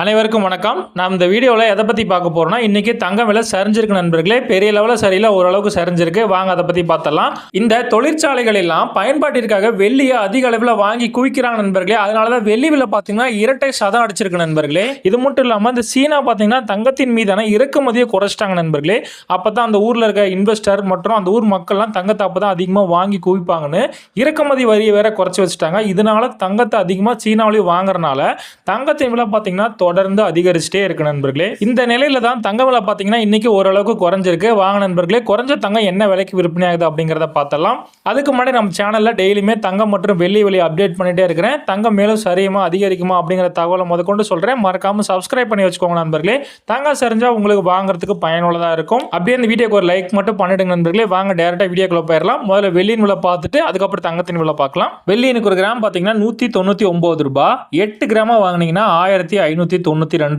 அனைவருக்கும் வணக்கம். நாம் இந்த வீடியோவில் எதை பற்றி பார்க்க போகிறோம்னா, இன்றைக்கி தங்கம் விலை சரிஞ்சிருக்கு நண்பர்களே. பெரிய லெவலில் சரியில்லை, ஓரளவுக்கு சரிஞ்சிருக்கு. வாங்க அதை பற்றி பார்த்தலாம். இந்த தொழிற்சாலைகள் எல்லாம் பயன்பாட்டிற்காக வெள்ளியை அதிக அளவில் வாங்கி குவிக்கிறாங்க நண்பர்களே. அதனால தான் வெள்ளி விலை பார்த்தீங்கன்னா இரட்டை சதம் அடிச்சிருக்கு நண்பர்களே. இது மட்டும் இல்லாமல் இந்த சீனா பார்த்தீங்கன்னா தங்கத்தின் மீதான இறக்குமதியை குறைச்சிட்டாங்க நண்பர்களே. அப்போ தான் அந்த ஊரில் இருக்க இன்வெஸ்டர் மற்றும் அந்த ஊர் மக்கள்லாம் தங்கத்தை அப்போ தான் அதிகமாக வாங்கி குவிப்பாங்கன்னு இறக்குமதி வரியை வேற குறைச்சி வச்சுட்டாங்க. இதனால தங்கத்தை அதிகமாக சீனாவிலையும் வாங்குறதுனால தங்கத்தின் விலை பார்த்தீங்கன்னா தொடர்ந்து அதிகரிச்சுட்டே இருக்கு நண்பர்களே. இந்த நிலையில தான் தங்க விலை பார்த்தீங்கன்னா இன்னைக்கு ஓரளவுக்கு குறைஞ்சிருக்கு. வாங்க நண்பர்களே, குறைஞ்ச தங்கம் என்ன விலைக்கு விற்பனை ஆகுது அப்படிங்கிறத பார்த்தலாம். அதுக்கு முன்னாடி நம்ம சேனல்ல டெய்லியுமே தங்கம் மற்றும் வெள்ளி விலை அப்டேட் பண்ணிட்டே இருக்கிறேன். தங்கம் மேலும் சரியுமா அதிகரிக்குமா அப்படிங்கிற தகவலை முதற்கொண்டு சொல்றேன். மறக்காம சப்ஸ்கிரைப் பண்ணி வச்சுக்கோங்க நண்பர்களே. தங்கம் சரிஞ்சா உங்களுக்கு வாங்குறதுக்கு பயனுள்ளதா இருக்கும். அப்படியே இந்த வீடியோக்கு ஒரு லைக் மட்டும் பண்ணிடுங்க நண்பர்களே. வாங்க டைரக்டா வீடியோக்குள்ள போயிடலாம். முதல்ல வெள்ளியின் விலை பார்த்துட்டு அதுக்கப்புறம் தங்கத்தின் விலை பார்க்கலாம். வெள்ளி எனக்கு ஒரு கிராம் பார்த்தீங்கன்னா 199 ரூபாய். 8 கிராமா வாங்கினீங்கன்னா 1592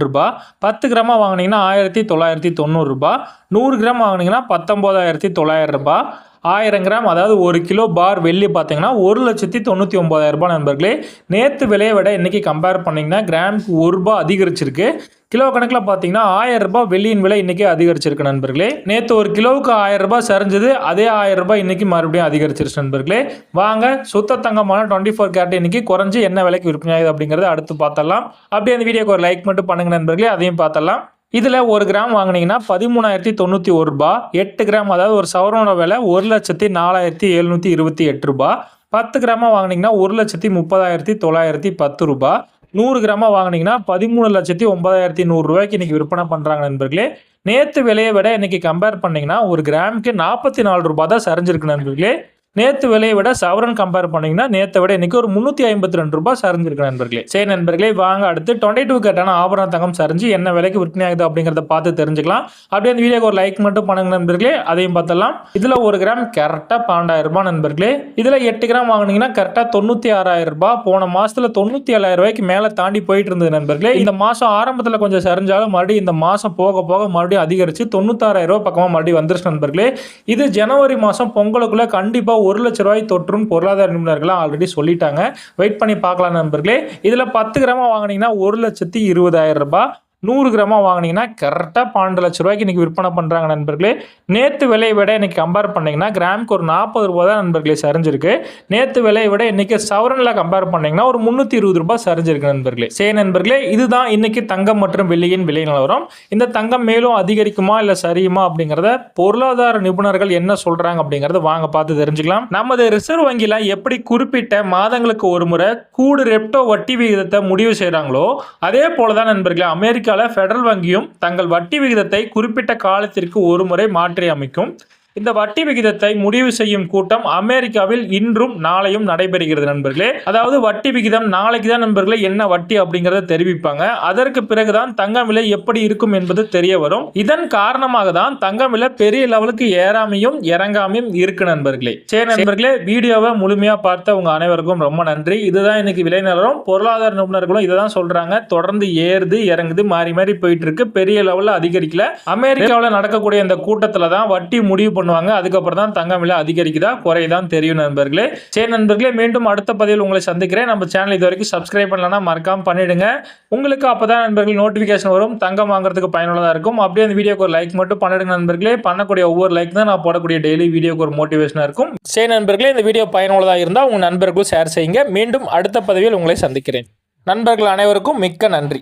ரூபாய். 10 கிராமா வாங்கினீங்கன்னா 1990 ரூபாய். 100 கிராம் வாங்கினீங்கன்னா 19,900 ரூபாய். 1000 கிராம் அதாவது 1 கிலோ பார் வெள்ளி பார்த்தீங்கன்னா 1,99,000 ரூபாய் நண்பர்களே. நேற்று விலையை விட இன்னைக்கு கம்பேர் பண்ணிங்கன்னா கிராமுக்கு 1 ரூபாய் அதிகரிச்சிருக்கு. கிலோ கணக்கில் பார்த்தீங்கன்னா 1000 ரூபாய் வெள்ளியின் விலை இன்னைக்கு அதிகரிச்சிருக்கு நண்பர்களே. நேற்று 1 கிலோவுக்கு 1000 ரூபாய் சரிஞ்சது, அதே 1000 ரூபாய் இன்னைக்கு மறுபடியும் அதிகரிச்சிருச்சு நண்பர்களே. வாங்க சுத்த தங்கமான 24 கேரட் இன்னைக்கு குறைஞ்சு என்ன விலைக்கு விற்பனை ஆகுது அப்படிங்கிறத அடுத்து பார்த்தலாம். அப்படியே அந்த வீடியோக்கு ஒரு லைக் மட்டும் பண்ணுங்க நண்பர்களே, அதையும் பார்த்தலாம். இதில் 1 கிராம் வாங்கினீங்கன்னா 13,091 ரூபாய். 8 கிராம் அதாவது ஒரு சவரோட விலை 1,04,728 ரூபாய். 10 கிராமா வாங்கினீங்கன்னா 1,30,910 ரூபாய். 100 கிராமா வாங்கினீங்கன்னா 13,09,100 ரூபாய்க்கு இன்னைக்கு விற்பனை பண்ணுறாங்க நண்பர்களே. நேற்று விலையை விட இன்னைக்கு கம்பேர் பண்ணிங்கன்னா 1 கிராமுக்கு 44 ரூபாய் தான் சரிஞ்சிருக்கு நண்பர்களே. நேற்று விலையை விட சவரன் கம்பேர் பண்ணிங்கன்னா நேற்றை விட இன்னைக்கு ஒரு 352 ரூபாய் சரிஞ்சிருக்கு நண்பர்களே. சரி நண்பர்களே, வாங்க அடுத்து 22 கேரட்டான ஆபரண தங்கம் சரிஞ்சு என்ன விலைக்கு விற்பனை ஆகுது அப்படிங்கிறத பார்த்து தெரிஞ்சுக்கலாம். அப்படியே அந்த வீடியோக்கு ஒரு லைக் மட்டும் பண்ணுங்க நண்பர்களே, அதையும் பார்த்தலாம். இதில் 1 கிராம் கரெக்டாக 12,000 ரூபாய் நண்பர்களே. இதில் 8 கிராம் வாங்கினீங்கன்னா கரெக்டாக 96,000 ரூபாய். போன மாதத்தில் 97,000 ரூபாய்க்கு மேலே தாண்டி போயிட்டு இருந்தது நண்பர்களே. இந்த மாதம் ஆரம்பத்தில் கொஞ்சம் சரிஞ்சாலும் மறுபடியும் இந்த மாதம் போக போக மறுபடியும் அதிகரித்து 96,000 ரூபாய் பக்கமாக மறுபடியும் வந்துருச்சு நண்பர்களே. இது ஜனவரி மாதம் பொங்கலுக்குள்ள கண்டிப்பாக 1 லட்ச ரூபாய் தொற்றும் பொருளாதார நிபுணர்கள் ஆல்ரெடி சொல்லிட்டாங்க. வெயிட் பண்ணி பார்க்கலாம் நண்பர்களே. இதுல 10 கிராமா வாங்கினீங்கன்னா 1,20,000 ரூபாய். 100 கிராமா வாங்கினீங்கன்னா கரெக்டாக 12 லட்ச ரூபாய்க்கு இன்னைக்கு விற்பனை பண்ணுறாங்க நண்பர்களே. நேற்று விலையை விட இன்னைக்கு கம்பேர் பண்ணிங்கன்னா கிராமுக்கு ஒரு 40 ரூபாய் தான் நண்பர்களே சரிஞ்சிருக்கு. நேற்று விலையை விட இன்னைக்கு சவரனில் கம்பேர் பண்ணிங்கன்னா ஒரு 320 ரூபாய் சரிஞ்சிருக்கு நண்பர்களே. சரி நண்பர்களே, இதுதான் இன்னைக்கு தங்கம் மற்றும் வெள்ளியின் விலை நிலவரம். இந்த தங்கம் மேலும் அதிகரிக்குமா இல்லை சரியுமா அப்படிங்கிறத பொருளாதார நிபுணர்கள் என்ன சொல்றாங்க அப்படிங்கிறத வாங்க பார்த்து தெரிஞ்சுக்கலாம். நமது ரிசர்வ் வங்கியில் எப்படி குறிப்பிட்ட மாதங்களுக்கு ஒரு முறை கூடு ரெப்டோ வட்டி விகிதத்தை முடிவு செய்கிறாங்களோ அதே போலதான் நண்பர்களே அமெரிக்கா பெடரல் வங்கியும் தங்கள் வட்டி விகிதத்தை குறிப்பிட்ட காலத்திற்கு ஒரு முறை மாற்றி அமைக்கும். இந்த வட்டி விகிதத்தை முடிவு செய்யும் கூட்டம் அமெரிக்காவில் இன்றும் நாளையும் நடைபெறுகிறது நண்பர்களே. அதாவது வட்டி விகிதம் நாளைக்கு தான் நண்பர்களே என்ன வட்டி அப்படிங்கறத தெரிவிப்பாங்க. அதற்கு பிறகுதான் தங்கம் விலை எப்படி இருக்கும் என்பது தெரிய வரும். இதன் காரணமாக தான் தங்கம் விலை பெரிய லெவலுக்கு ஏறாமையும் இறங்காமையும் இருக்கு நண்பர்களே. சரி நண்பர்களே, வீடியோவை முழுமையா பார்த்த உங்க அனைவருக்கும் ரொம்ப நன்றி. இதுதான் இன்னைக்கு விலை நிலவரம். பொருளாதார நிபுணர்களும் இதை தான் சொல்றாங்க. தொடர்ந்து ஏறுது இறங்குது மாறி மாறி போயிட்டு இருக்கு. பெரிய லெவலில் அதிகரிக்கல. அமெரிக்காவில் நடக்கக்கூடிய இந்த கூட்டத்தில் தான் வட்டி முடிவு பண்ணுவாங்க. அதுக்கப்புறம் தான் தங்கம் விலை அதிகரிக்குதா குறைதான் தெரியும் நண்பர்களே. சரி நண்பர்களே, மீண்டும் அடுத்த பதிவில் உங்களை சந்திக்கிறேன். நம்ம சேனல் இது வரைக்கும் சப்ஸ்கிரைப் பண்ணலன்னா மறக்காம பண்ணிடுங்க. உங்களுக்கு அப்பதான் நண்பர்கள் நோட்டிபிகேஷன் வரும். தங்கம் வாங்குறதுக்கு பயனுள்ளதா இருக்கும். அப்படியே அந்த வீடியோக்கு ஒரு லைக் மட்டும் பண்ணிடுங்க நண்பர்களே. பண்ணக்கூடிய ஒவ்வொரு லைக் தான் நான் போடக்கூடிய டெய்லி வீடியோக்கு ஒரு மோட்டிவேஷனா இருக்கும். சரி நண்பர்களே, இந்த வீடியோ பயனுள்ளதா இருந்தால் உங்க நண்பர்களுக்கும் ஷேர் செய்யுங்க. மீண்டும் அடுத்த பதிவில் உங்களை சந்திக்கிறேன். நண்பர்கள் அனைவருக்கும் மிக்க நன்றி.